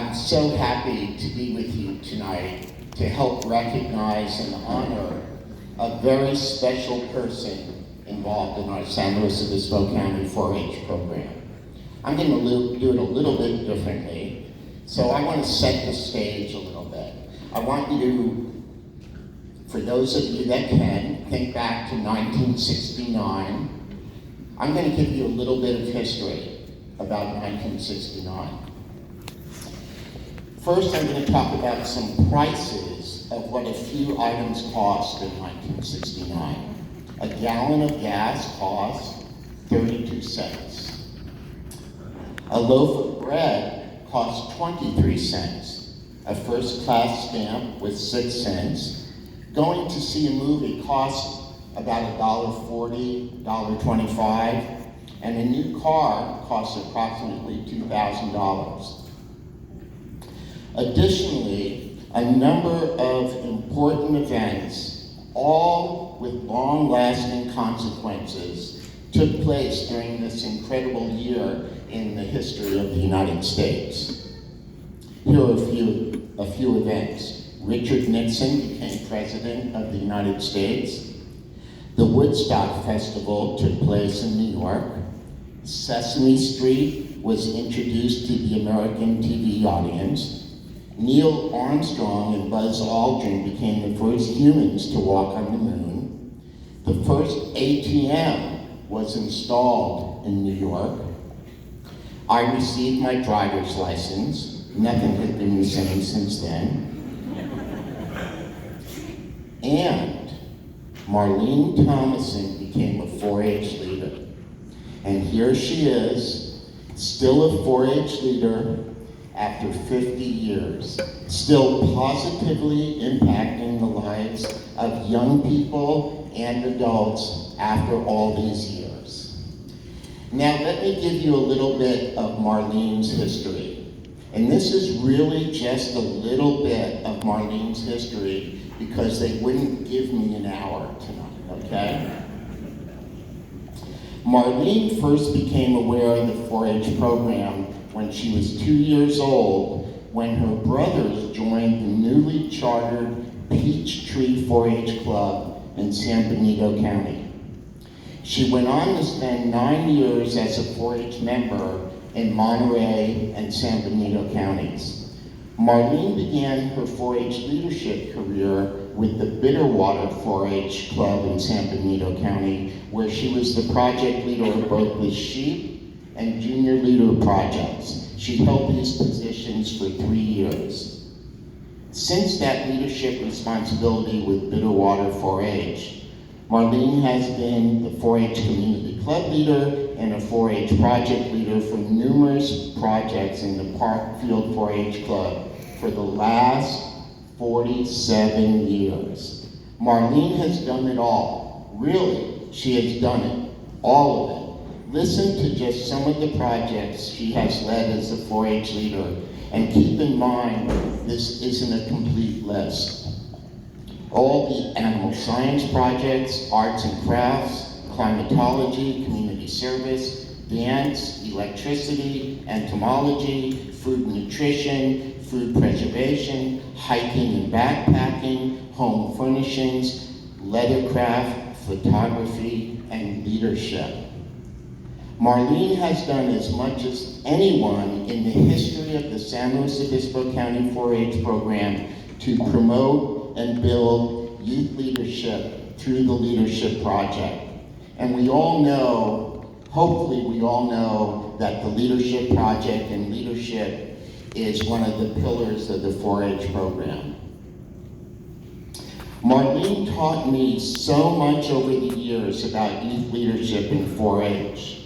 I'm so happy to be with you tonight to help recognize and honor a very special person involved in our San Luis Obispo County 4-H program. I'm going to do it a little bit differently, so I want to set the stage a little bit. I want you to, for those of you that can, think back to 1969. I'm going to give you a little bit of history about 1969. First, I'm going to talk about some prices of what a few items cost in 1969. A gallon of gas cost 32 cents. A loaf of bread cost 23 cents. A first-class stamp was 6 cents. Going to see a movie cost about $1.40, $1.25, and a new car costs approximately $2,000. Additionally, a number of important events, all with long-lasting consequences, took place during this incredible year in the history of the United States. Here are a few events. Richard Nixon became President of the United States. The Woodstock Festival took place in New York. Sesame Street was introduced to the American TV audience. Neil Armstrong and Buzz Aldrin became the first humans to walk on the moon. The first ATM was installed in New York. I received my driver's license. Nothing had been the same since then. And Marlene Thomason became a 4-H leader. And here she is, still a 4-H leader after 50 years, still positively impacting the lives of young people and adults after all these years. Now let me give you a little bit of Marlene's history. And this is really just a little bit of Marlene's history because they wouldn't give me an hour tonight, okay? Marlene first became aware of the 4-H program when she was 2 years old, when her brothers joined the newly chartered Peachtree 4-H Club in San Benito County. She went on to spend 9 years as a 4-H member in Monterey and San Benito counties. Marlene began her 4-H leadership career with the Bitterwater 4-H Club in San Benito County, where she was the project leader of both the sheep and junior leader projects. She held these positions for 3 years. Since that leadership responsibility with Bitterwater 4-H, Marlene has been the 4-H community club leader and a 4-H project leader for numerous projects in the Parkfield 4-H Club for the last 47 years. Marlene has done it all. Really, she has done it, all of it. Listen to just some of the projects she has led as a 4-H leader, and keep in mind, this isn't a complete list. All the animal science projects, arts and crafts, climatology, community service, dance, electricity, entomology, food and nutrition, food preservation, hiking and backpacking, home furnishings, leathercraft, photography, and leadership. Marlene has done as much as anyone in the history of the San Luis Obispo County 4-H program to promote and build youth leadership through the Leadership Project. And we all know, hopefully we all know, that the Leadership Project and leadership is one of the pillars of the 4-H program. Marlene taught me so much over the years about youth leadership in 4-H.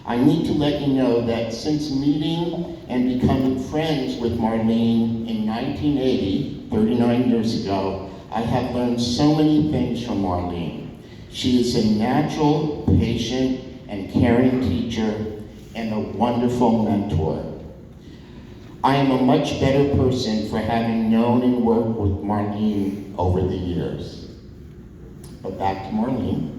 I need to let you know that since meeting and becoming friends with Marlene in 1980, 39 years ago, I have learned so many things from Marlene. She is a natural, patient, and caring teacher and a wonderful mentor. I am a much better person for having known and worked with Marlene over the years. But back to Marlene.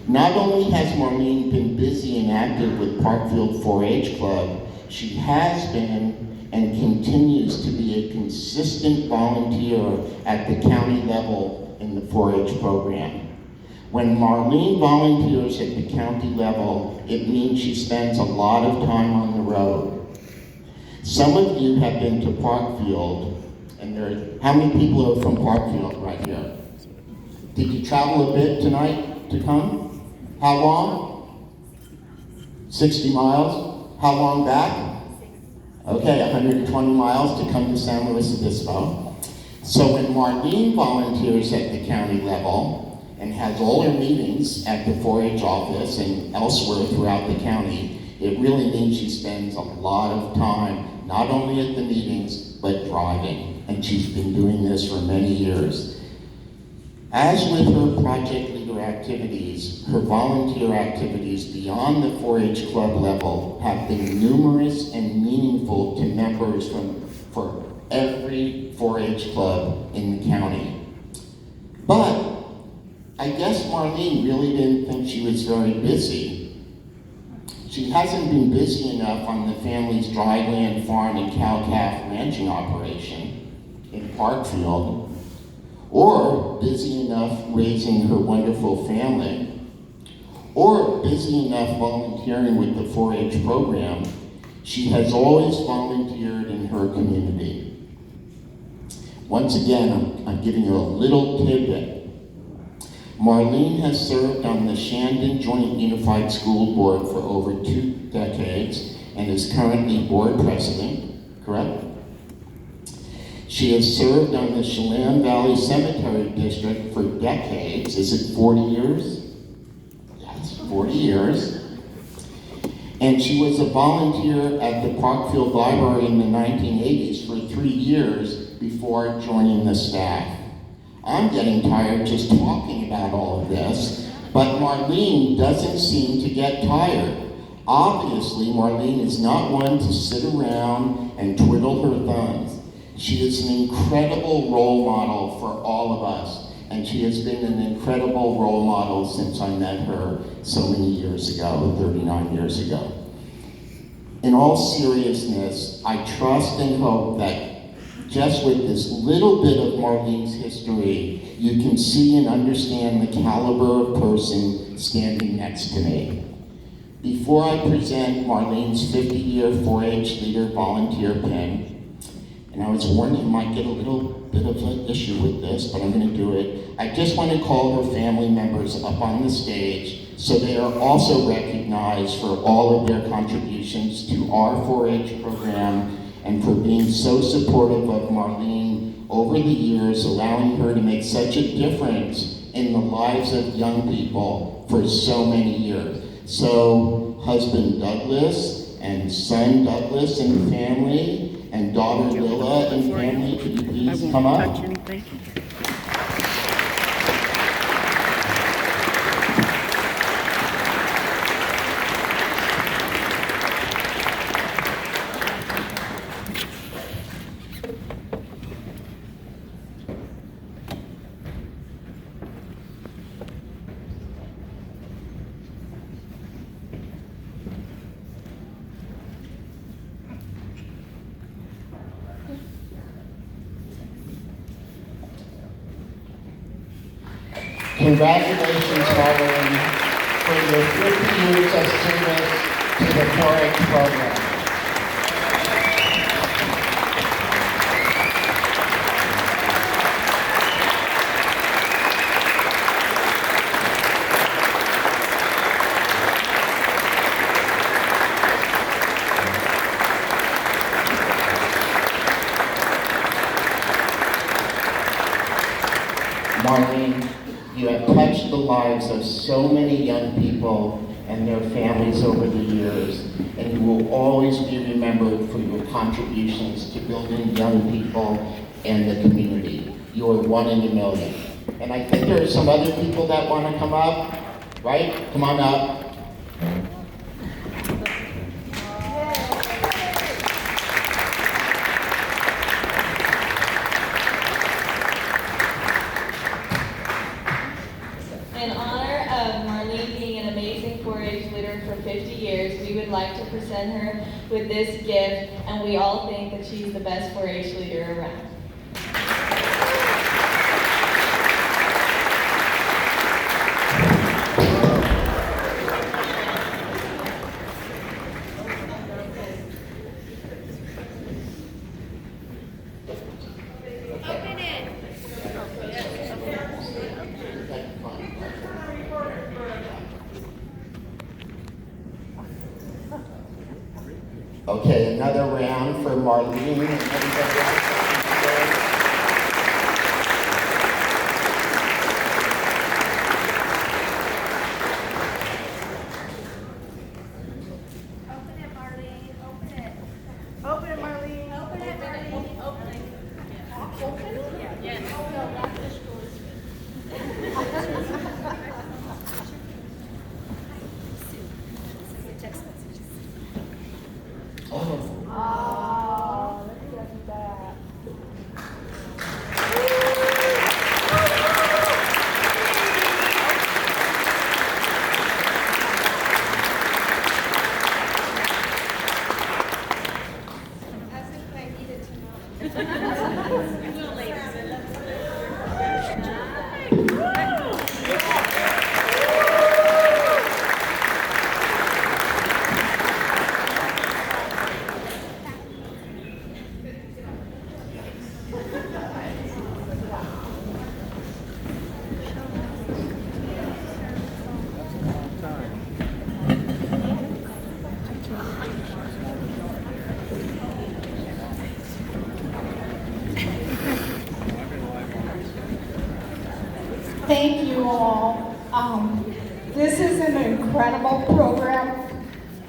Not only has Marlene been busy and active with Parkfield 4-H Club, she has been and continues to be a consistent volunteer at the county level in the 4-H program. When Marlene volunteers at the county level, it means she spends a lot of time on the road. Some of you have been to Parkfield, and how many people are from Parkfield right here? Did you travel a bit tonight to come? How long? 60 miles? How long back? Okay, 120 miles to come to San Luis Obispo. So when Marlene volunteers at the county level and has all her meetings at the 4-H office and elsewhere throughout the county, it really means she spends a lot of time, not only at the meetings, but driving. And she's been doing this for many years. As with her project leader activities, her volunteer activities beyond the 4-H club level have been numerous and meaningful to members for every 4-H club in the county. But I guess Marlene really didn't think she was very busy. She hasn't been busy enough on the family's dryland farm and cow-calf ranching operation in Parkfield, or busy enough raising her wonderful family, or busy enough volunteering with the 4-H program. She has always volunteered in her community. Once again, I'm giving you a little tidbit. Marlene has served on the Shandon Joint Unified School Board for over 2 decades and is currently board president, correct? She has served on the Chelan Valley Cemetery District for decades. Is it 40 years? Yes, 40 years. And she was a volunteer at the Parkfield Library in the 1980s for 3 years before joining the staff. I'm getting tired just talking about all of this, but Marlene doesn't seem to get tired. Obviously, Marlene is not one to sit around and twiddle her thumbs. She is an incredible role model for all of us, and she has been an incredible role model since I met her so many years ago, 39 years ago. In all seriousness, I trust and hope that just with this little bit of Marlene's history, you can see and understand the caliber of person standing next to me. Before I present Marlene's 50-year 4-H leader volunteer pin, and I was warned you might get a little bit of an issue with this, but I'm going to do it. I just want to call her family members up on the stage so they are also recognized for all of their contributions to our 4-H program and for being so supportive of Marlene over the years, allowing her to make such a difference in the lives of young people for so many years. So, husband Douglas and son Douglas and family, and daughter Lilla and family, could you please come up? Congratulations, Marlene, for your 50 years of service to the 4-H program. Marlene, you have touched the lives of so many young people and their families over the years, and you will always be remembered for your contributions to building young people and the community. You are one in a million. And I think there are some other people that want to come up, right? Come on up. In honor of Marlene being an amazing 4-H 4-H leader for 50 years, we would like to present her with this gift, and we all think that she's the best 4-H leader around. Okay, another round for Marlene and everybody else. Open it, Marlene. Open it. Open it, Marlene. Open it, Marlene. Open it. Open it? Yes. Oh, no, that's the school. Oh, Let's get that. As if I needed to know. We will later. Thank you all. This is an incredible program,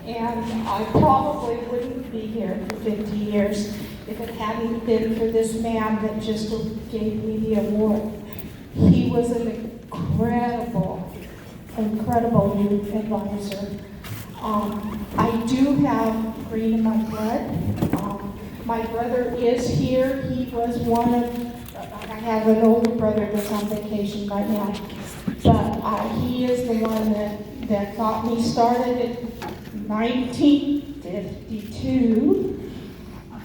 and I probably wouldn't be here for 50 years if it hadn't been for this man that just gave me the award. He was an incredible youth advisor. I do have green in my blood. My brother is here. He was one of I have an older brother that's on vacation right now, but he is the one that got me started in 1952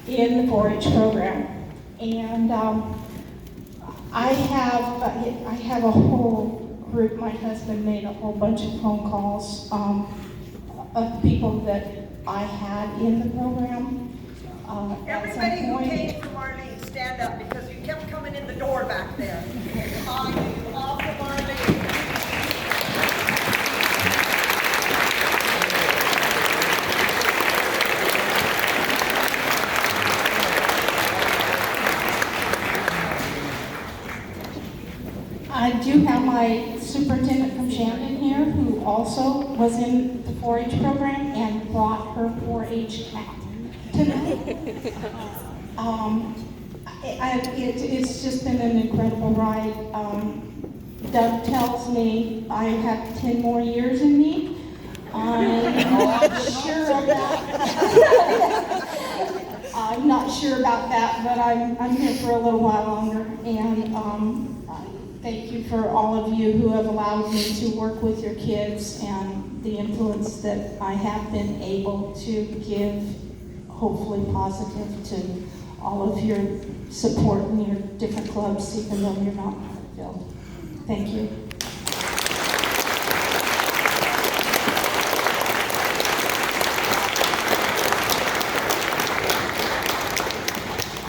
in the 4-H program. And I have a whole group. My husband made a whole bunch of phone calls of people that I had in the program. Everybody who came to Marlene, stand up, because you kept coming in the door back there. All for Marlene. I do have my superintendent from Shandon here, who also was in the 4-H program and brought her 4-H cat tonight. It's just been an incredible ride. Doug tells me I have 10 more years in me. I'm not sure of that. I'm not sure about that, but I'm here for a little while longer. And thank you for all of you who have allowed me to work with your kids and the influence that I have been able to give, hopefully positive, to all of your support in your different clubs, even though you're not filled. Thank you.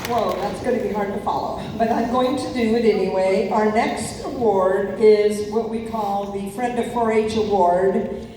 Whoa, that's going to be hard to follow, but I'm going to do it anyway. Our next award is what we call the Friend of 4-H Award,